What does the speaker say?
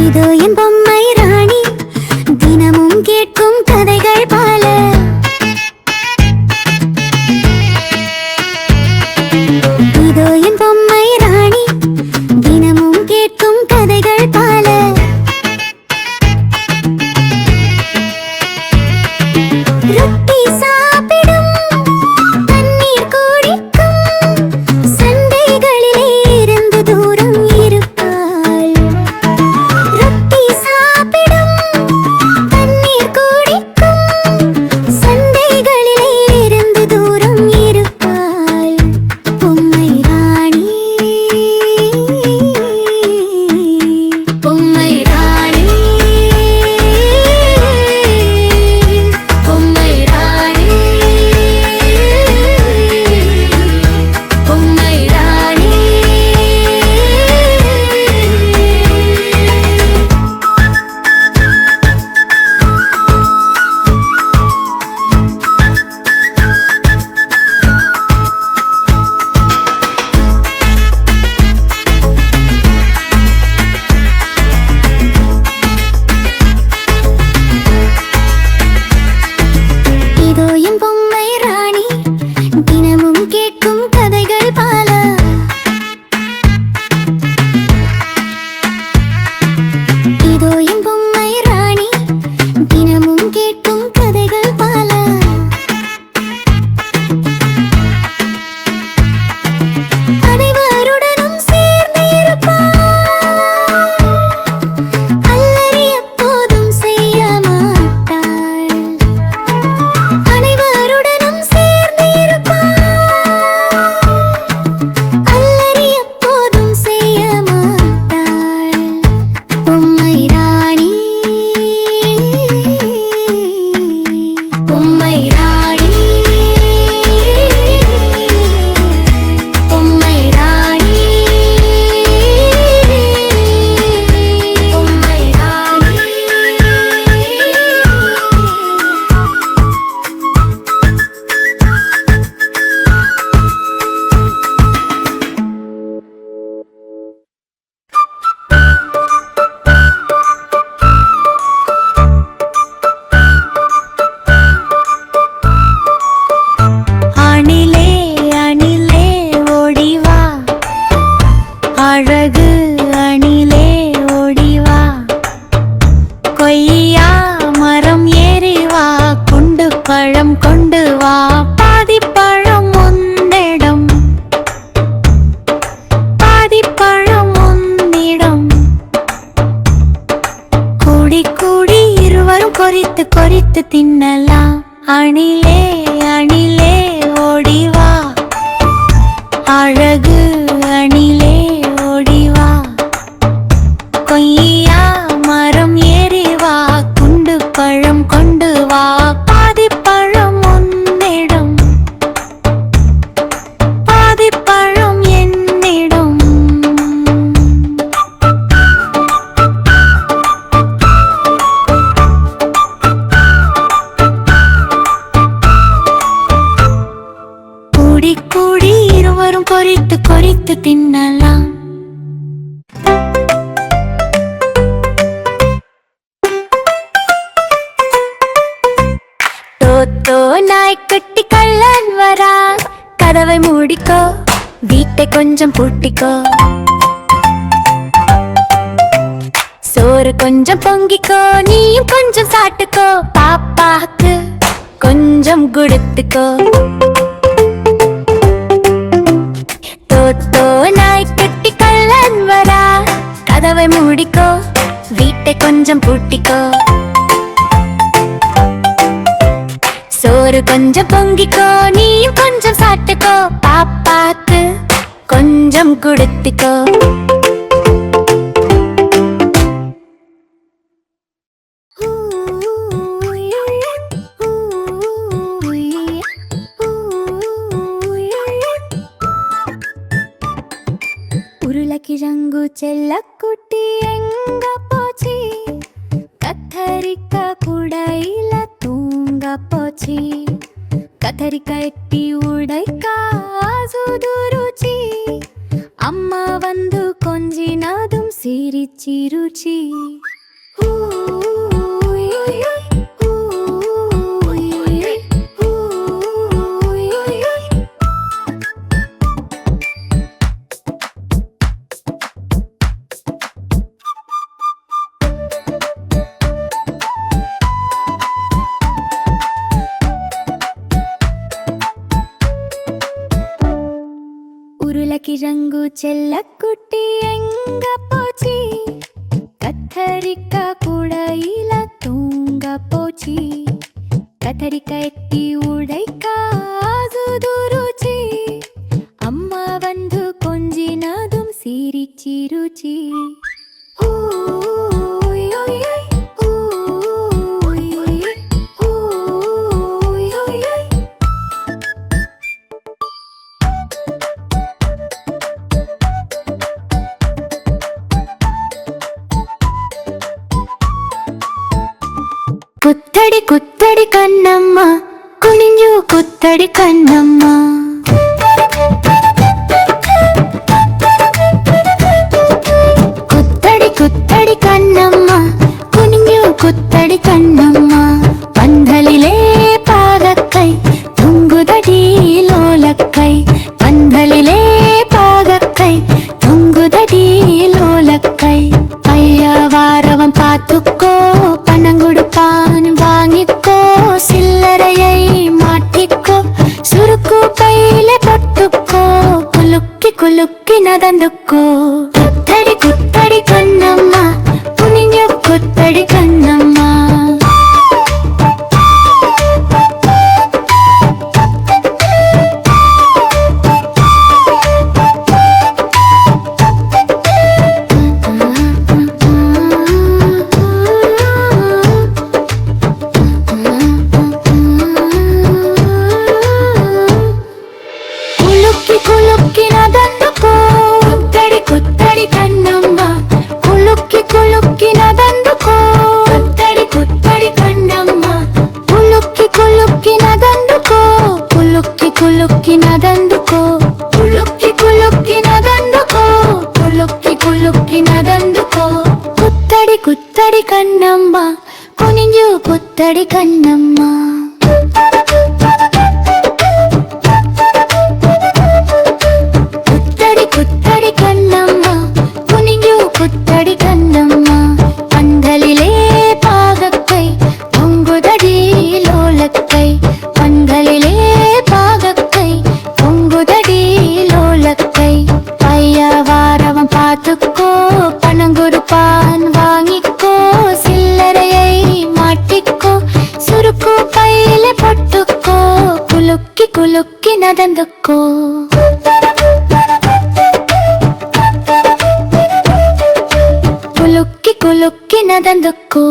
இதோ என் பொம்மை ராணி, தினமும் கேட்கும் கதைகள் பல. இதோ என் பொம்மை ராணி, தினமும் கேட்கும் கதைகள் பல. ரொட்டி சாப்பிடும், தண்ணீர் குடிக்கும், சண்டைகளிலே இருந்து தூரம் இருப்பாள். ரொட்டி சாப்பிடும், தண்ணீர் குடிக்கும், சண்டைகளிலே இருந்து தூரம் இருப்பாள். பொம்மை ராணி, பொம்மை ராணி, பொம்மை ராணி, பொம்மை ராணி. இதோ என் பொம்மை ராணி, தினமும் கேட்கும் கதைகள் பல. இதோ என் பொம்மை ராணி, தினமும் கேட்கும் கதைகள் பல. அனைவருடனும் சேர்ந்து இருப்பாள், அல்லறி எப்போதும் செய்ய மாட்டாள். அனைவருடனும் சேர்ந்து இருப்பாள், அல்லறி எப்போதும் செய்ய மாட்டாள். பொம்மை ராணி, பொம்மை ராணி, பொம்மை ராணி, பொம்மை ராணி. அணிலே அணிலே ஓடிவா, அழகு அணிலே ஓடிவா, கொய்யா மரம் ஏறி வா, குண்டு பழம் கொண்டு வா, பாதி பழம் உன்னிடம், பாதி பழம் உன்னிடம். கூடி கூடி இருவரும் கொறித்து கொறித்து தின்னலாம். அணிலே அணிலே ஓடிவா, அழகு அணிலே ஓடிவா, கொய்யா மரம் ஏறி வா, குண்டு பழம் கொண்டு வா, பாதி பழம் உன்னிடம், பாதி பழம் என்னிடம். கூடி கூடி இருவரும் கொறித்து கொறித்து தின்னலாம். தோத்தோ நாய்க்குட்டி கள்ளன் வரா, கதவை மூடிக்கோ, வீட்டை கொஞ்சம் பூட்டிக்கோ, சோறு கொஞ்சம் பொங்கிக்கோ, நீயும் கொஞ்சம் சாப்பிட்டுக்கோ, பாப்பாக்கு கொஞ்சம் கொடுத்துக்கோ. தோத்தோ நாய்க்குட்டி கள்ளன் வரா, கதவை மூடிக்கோ, வீட்டை கொஞ்சம் பூட்டிக்கோ, சோறு கொஞ்சம் பொங்கிக்கோ, நீயும் கொஞ்சம் சாப்பிட்டுக்கோ, பாப்பாக்கு கொஞ்சம் கொடுத்துக்கோ. உருளைக்கிழங்கு செல்லக்குட்டி எங்க போச்சு, கத்தரிக்காய் குடையில தூங்க போச்சு, கத்தரிக்காய் எட்டி உடைக்கா சுது ருச்சி, அம்மா வந்து கொஞ்சினதும் சிரிச்சிருச்சி. உருளைக்கிழங்கு செல்லக்குட்டி எங்க போச்சு? கத்தரிக்காய் கூடையில தூங்க போச்சு. கத்தரிக்காய் எட்டி உடைக்காசுதுருச்சி. அம்மா வந்து கொஞ்சினதும் சிரிச்சிருச்சி. குத்தடி குத்தடி கண்ணம்மா குனிஞ்சு குத்தடி கண்ணம்மா. குத்தடி குத்தடி கண்ணம்மா குனிஞ்சு குத்தடி கண்ணம்மா. பந்தலிலே பாகக்கை தொங்குதடி லோலக்கை. பந்தலிலே பாகக்கை தொங்குதடி லோலக்கை. ஐயா வாரவன் பார்த்துக்கோ பணம் கொடுப்பான் வாங்கிக்கோ. சில்லறையை மாட்டிக்கோ சுருக்கு பையில போட்டுக்கோ. குலுக்கி குலுக்கி நடந்துக்கோ. குத்தடி குத்தடி கண்ணம்மா குனிஞ்சு குத்தடி கண்ணம்மா. குலுக்கி நடந்துக்கோ. குத்தடி குத்தடி கண்ணம்மா குலுக்கி குலுக்கி நடந்துக்கோ. குத்தடி குத்தடி கண்ணம்மா குலுக்கி குலுக்கி நடந்துக்கோ. குலுக்கி குலுக்கி நடந்துக்கோ. குலுக்கி குலுக்கி நடந்துக்கோ. குலுக்கி குலுக்கி நடந்துக்கோ. குத்தடி குத்தடி கண்ணம்மா குனிஞ்சு குத்தடி கண்ணம்மா. குத்தடி கண்ணம்மா குனிஞ்சு குத்தடி கண்ணம்மா. பந்தலிலே பாகக்கை தொங்குதடி லோலக்கை. பந்தலிலே பாகக்கை தொங்குதடி லோலக்கை. பையா வாரவன் பார்த்துக்கோ பணம் கொடுப்பான் வாங்கிக்கோ. சில்லறையை மாட்டிக்கோ சுருக்கு பையில போட்டுக்கோ. குலுக்கி குலுக்கி நடந்துக்கோ. குலுக்கி குலுக்கி நடந்துக்கோ.